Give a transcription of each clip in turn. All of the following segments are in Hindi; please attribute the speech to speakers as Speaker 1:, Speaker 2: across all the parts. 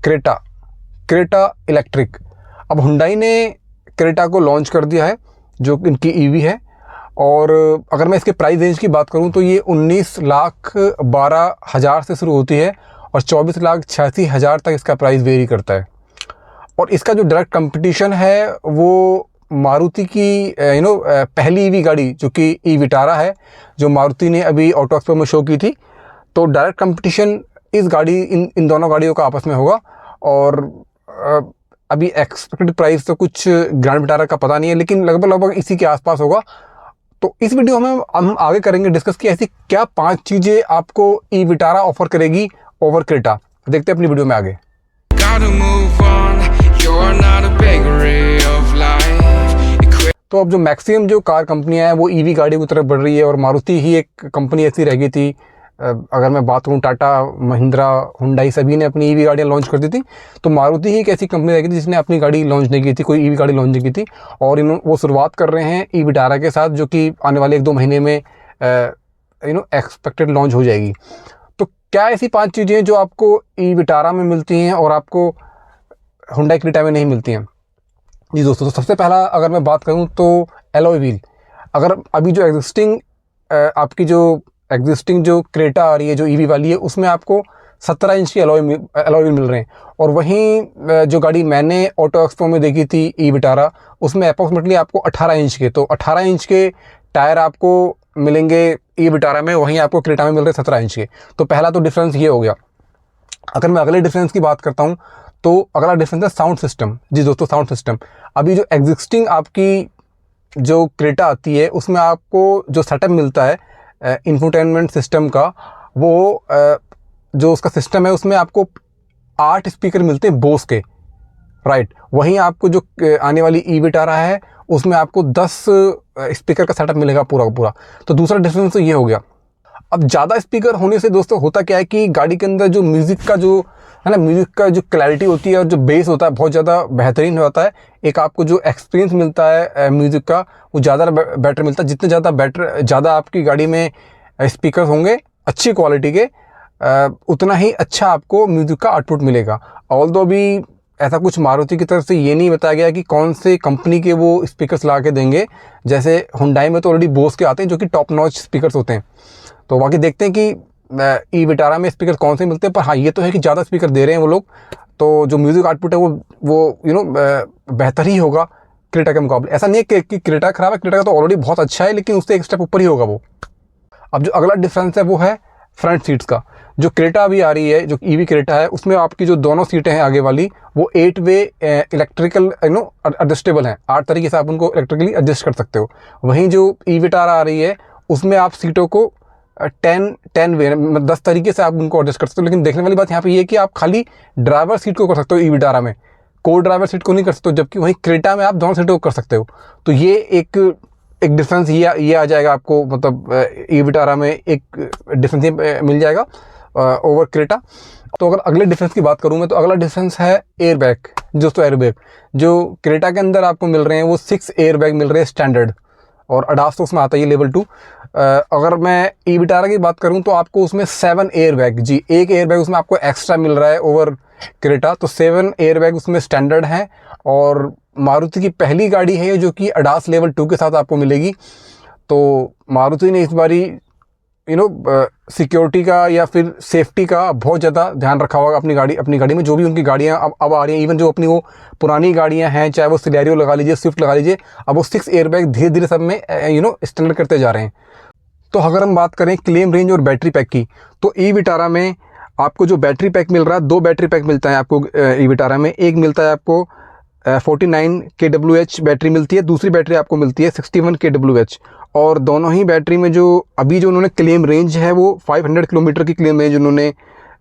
Speaker 1: Creta, Creta electric. अब हुंडई ने क्रेटा को लॉन्च कर दिया है जो इनकी ईवी है। और अगर मैं इसके प्राइस रेंज की बात करूं तो ये 19,12,000 से शुरू होती है और 24,86,000 तक इसका प्राइस वेरी करता है। और इसका जो डायरेक्ट कंपटीशन है वो मारुति की पहली ईवी गाड़ी जो कि ई विटारा है, जो मारुति ने अभी ऑटो एक्सपो में शो की थी। तो डायरेक्ट कंपटीशन इस गाड़ी इन दोनों गाड़ियों का आपस में होगा। और अभी एक्सपेक्टेड प्राइस तो कुछ ग्रैंड विटारा का पता नहीं है, लेकिन लगभग इसी के आसपास होगा। तो इस वीडियो में हम आगे करेंगे डिस्कस कि ऐसी क्या 5 चीज़ें आपको ई विटारा ऑफर करेगी ओवर क्रेटा। देखते हैं अपनी वीडियो में आगे। तो अब जो मैक्सिमम जो कार कंपनियां हैं वो ईवी गाड़ियों की तरफ बढ़ रही है और मारुति ही एक कंपनी ऐसी रह गई थी। अगर मैं बात करूँ टाटा, महिंद्रा, हुंडई सभी ने अपनी ईवी गाड़ियाँ लॉन्च कर दी थी, तो मारुति ही एक ऐसी कंपनी रह गई थी जिसने अपनी गाड़ी लॉन्च नहीं की थी, कोई ईवी गाड़ी लॉन्च नहीं की थी। और वो शुरुआत कर रहे हैं ई विटारा के साथ, जो कि आने वाले 1-2 महीने में एक्सपेक्टेड लॉन्च हो जाएगी। तो क्या ऐसी 5 चीज़ें जो आपको ई विटारा में मिलती हैं और आपको हुंडई क्रेटा में नहीं मिलती हैं? जी दोस्तों, तो सबसे पहला अगर मैं बात करूं तो एलॉय व्हील। अगर अभी जो एग्जिस्टिंग जो क्रेटा आ रही है जो ईवी वाली है, उसमें आपको 17 इंच की एलॉय व्हील मिल रहे हैं। और वहीं जो गाड़ी मैंने ऑटो एक्सपो में देखी थी ई विटारा, उसमें अप्रॉक्सीमेटली आपको 18 इंच के, तो 18 इंच के टायर आपको मिलेंगे ई विटारा में, वहीं आपको क्रेटा में मिल रहे 17 इंच के। तो पहला तो डिफरेंस ये हो गया। अगर मैं अगले डिफरेंस की बात करता हूँ तो अगला डिफरेंस है साउंड सिस्टम। जी दोस्तों, साउंड सिस्टम। अभी जो एग्जिस्टिंग आपकी जो क्रेटा आती है उसमें आपको जो सेटअप मिलता है इंफोटेनमेंट सिस्टम का, वो जो उसका सिस्टम है उसमें आपको 8 स्पीकर मिलते हैं बोस के, राइट। वहीं आपको जो आने वाली ई विटारा है उसमें आपको 10 स्पीकर का सेटअप मिलेगा पूरा का पूरा। तो दूसरा डिफरेंस तो ये हो गया। अब ज़्यादा स्पीकर होने से दोस्तों होता क्या है कि गाड़ी के अंदर जो म्यूज़िक का जो है ना, म्यूज़िक का जो क्लैरिटी होती है और जो बेस होता है बहुत ज़्यादा बेहतरीन होता है। एक आपको जो एक्सपीरियंस मिलता है म्यूज़िक का वो ज़्यादा बेटर मिलता है। जितने ज़्यादा आपकी गाड़ी में स्पीकर होंगे अच्छी क्वालिटी के, उतना ही अच्छा आपको म्यूज़िक का आउटपुट मिलेगा। ऑल्दो भी ऐसा कुछ मारुति की तरफ से ये नहीं बताया गया कि कौन से कंपनी के वो स्पीकर्स ला के देंगे। जैसे हुंडई में तो ऑलरेडी बोस के आते हैं जो कि टॉप नॉच स्पीकर्स होते हैं। तो बाकी देखते हैं कि ई विटारा में स्पीकर कौन से मिलते हैं। पर हाँ, ये तो है कि ज़्यादा स्पीकर दे रहे हैं वो लोग, तो जो म्यूज़िक आउटपुट है वो बेहतर ही होगा क्रेटा के मुकाबले। ऐसा नहीं है कि क्रेटा खराब है, क्रेटा का तो ऑलरेडी बहुत अच्छा है, लेकिन उससे एक स्टेप ऊपर ही होगा वो। अब जो अगला डिफरेंस है वो है फ्रंट सीट्स का। जो क्रेटा अभी आ रही है, जो ईवी क्रेटा है, उसमें आपकी जो दोनों सीटें हैं आगे वाली वो 8 वे इलेक्ट्रिकल एडजस्टेबल हैं। 8 तरीके से आप उनको इलेक्ट्रिकली एडजस्ट कर सकते हो। वहीं जो ई विटारा आ रही है उसमें आप सीटों को 10 वे 10 तरीके से आप उनको एडजस्ट कर सकते हो। लेकिन देखने वाली बात यहाँ पे ये है कि आप खाली ड्राइवर सीट को कर सकते हो ई विटारा में, को ड्राइवर सीट को नहीं कर सकते हो, जबकि वहीं क्रेटा में आप दोनों सीटों को कर सकते हो। तो ये एक डिफरेंस ये आ जाएगा आपको, मतलब ई विटारा में एक डिफरेंस ये मिल जाएगा ओवर क्रेटा। तो अगर अगले डिफरेंस की बात करूँ मैं, तो अगला डिफरेंस है एयर बैग। दोस्तों एयर बैग जो क्रेटा के अंदर आपको मिल रहे हैं वो 6 एयर बैग मिल रहे हैं स्टैंडर्ड, और अडास तो उसमें आता है लेवल 2। अगर मैं ई विटारा की बात करूं तो आपको उसमें 7 एयर बैग, जी 1 एयर बैग उसमें आपको एक्स्ट्रा मिल रहा है ओवर क्रेटा। तो 7 एयर बैग उसमें स्टैंडर्ड हैं। और मारुति की पहली गाड़ी है जो कि अडास लेवल 2 के साथ आपको मिलेगी। तो मारुति ने इस बारी सिक्योरिटी का या फिर सेफ्टी का बहुत ज़्यादा ध्यान रखा होगा अपनी गाड़ी में। जो भी उनकी गाड़ियाँ अब आ रही हैं, इवन जो अपनी वो पुरानी गाड़ियाँ हैं, चाहे वो सिलेरियो लगा लीजिए, स्विफ्ट लगा लीजिए, अब वो 6 एयर बैग धीरे धीरे सब में स्टैंडर्ड करते जा रहे हैं। तो अगर हम बात करें क्लेम रेंज और बैटरी पैक की, तो ई विटारा में आपको जो बैटरी पैक मिल रहा है, 2 बैटरी पैक मिलता है आपको ई विटारा में। एक मिलता है आपको 49 kWh बैटरी मिलती है, दूसरी बैटरी आपको मिलती है 61 kWh। और दोनों ही बैटरी में जो उन्होंने क्लेम रेंज है वो 500 किलोमीटर की क्लेम रेंज उन्होंने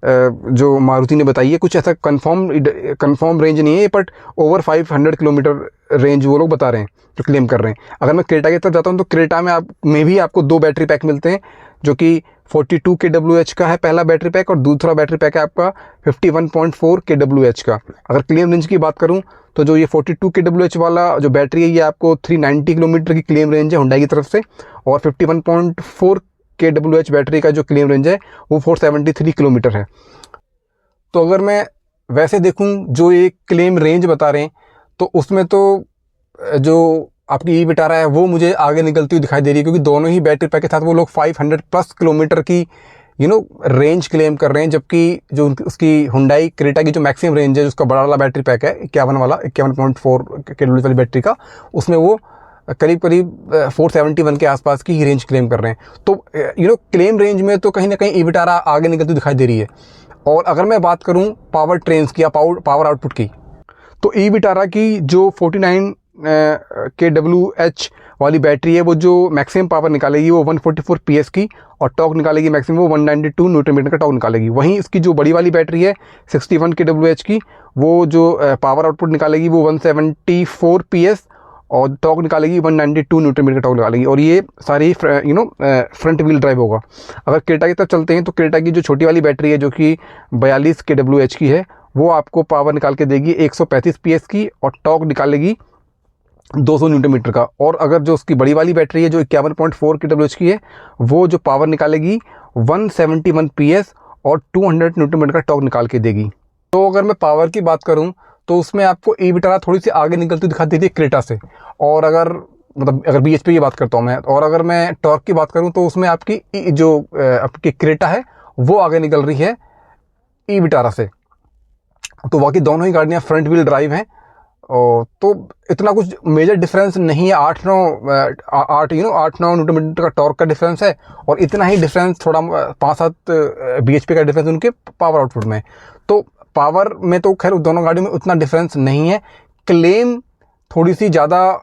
Speaker 1: जो मारुति ने बताई है। कुछ ऐसा कंफर्म रेंज नहीं है, बट ओवर 500 किलोमीटर रेंज वो लोग बता रहे हैं जो क्लेम कर रहे हैं। अगर मैं क्रेटा की तरफ जाता हूँ तो क्रेटा में भी आपको 2 बैटरी पैक मिलते हैं, जो कि 42 kWh का है पहला बैटरी पैक, और दूसरा बैटरी पैक है आपका 51.4 kWh का। अगर क्लेम रेंज की बात करूं तो जो ये 42 kWh वाला जो बैटरी है ये आपको 390 किलोमीटर की क्लेम रेंज है हुंडई की तरफ से, और 51.4 kWh बैटरी का जो क्लेम रेंज है वो 473 किलोमीटर है। तो अगर मैं वैसे देखूं जो ये क्लेम रेंज बता रहे हैं तो उसमें तो जो आपकी ई विटारा है वो मुझे आगे निकलती हुई दिखाई दे रही है, क्योंकि दोनों ही बैटरी पैक के साथ वो लोग 500 प्लस किलोमीटर की रेंज क्लेम कर रहे हैं, जबकि जो उसकी हुंडई क्रेटा की जो मैक्सिमम रेंज है, उसका बड़ा वाला बैटरी पैक है 51.4 kWh वाली बैटरी का, उसमें वो करीब करीब 471 के आसपास की ही रेंज क्लेम कर रहे हैं। तो क्लेम रेंज में तो कहीं ना कहीं ई विटारा आगे निकलती दिखाई दे रही है। और अगर मैं बात करूं पावर ट्रेन्स की या पावर आउटपुट की, तो ई विटारा की जो 49 kWh वाली बैटरी है, वो जो मैक्सिमम पावर निकालेगी वो 144 PS की, और टॉर्क निकालेगी मैक्सिमम वो 192 न्यूटन मीटर का टॉर्क निकालेगी। वहीं इसकी जो बड़ी वाली बैटरी है 61 kWh की, वो जो पावर आउटपुट निकालेगी वो 174 PS और टॉर्क निकालेगी 192 न्यूटन मीटर का टॉर्क निकालेगी। और ये सारी फ्रंट व्हील ड्राइव होगा। अगर क्रेटा की तरफ चलते हैं तो क्रेटा की जो छोटी वाली बैटरी है जो कि 42 kWh की है, वो आपको पावर निकाल के देगी 135 PS की, और टॉर्क निकालेगी 200 न्यूटन मीटर का। और अगर जो उसकी बड़ी वाली बैटरी है जो 51.4 kWh की है, वो जो पावर निकालेगी 171 PS और 200 न्यूटन मीटर का टॉर्क निकाल के देगी। तो अगर मैं पावर की बात करूं तो उसमें आपको ई विटारा थोड़ी सी आगे निकलती दिखाई देती है क्रेटा से। और अगर BHP की बात करता हूं मैं, और अगर मैं टॉर्क की बात करूं तो उसमें आपकी जो आपकी क्रेटा है वो आगे निकल रही है ई विटारा से। तो बाकी दोनों ही गाड़ियाँ फ्रंट व्हील ड्राइव हैं, और तो इतना कुछ मेजर डिफरेंस नहीं है। 8-9 न्यूटन मीटर का टॉर्क का डिफरेंस है, और इतना ही डिफरेंस थोड़ा 5-7 BHP का डिफरेंस उनके पावर आउटपुट में। तो पावर में तो खैर दोनों गाड़ियों में उतना डिफरेंस नहीं है। क्लेम थोड़ी सी ज़्यादा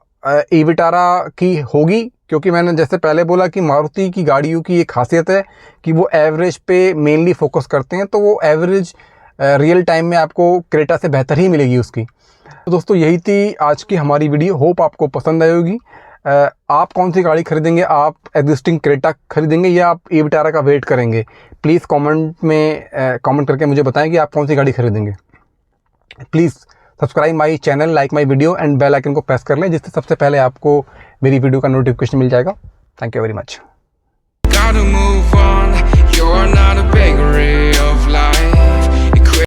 Speaker 1: ई विटारा की होगी, क्योंकि मैंने जैसे पहले बोला कि मारुति की गाड़ियों की ये खासियत है कि वो एवरेज पे मेनली फोकस करते हैं, तो वो एवरेज रियल टाइम में आपको क्रेटा से बेहतर ही मिलेगी उसकी। तो दोस्तों यही थी आज की हमारी वीडियो, होप आपको पसंद आई होगी। आप कौन सी गाड़ी खरीदेंगे? आप एग्जिस्टिंग क्रेटा खरीदेंगे या आप ई विटारा का वेट करेंगे? प्लीज़ कमेंट में कमेंट करके मुझे बताएं कि आप कौन सी गाड़ी खरीदेंगे। Please subscribe my channel, like my video and bell icon को प्रेस कर लें, जिससे सबसे पहले आपको मेरी वीडियो का नोटिफिकेशन मिल जाएगा। Thank you very much.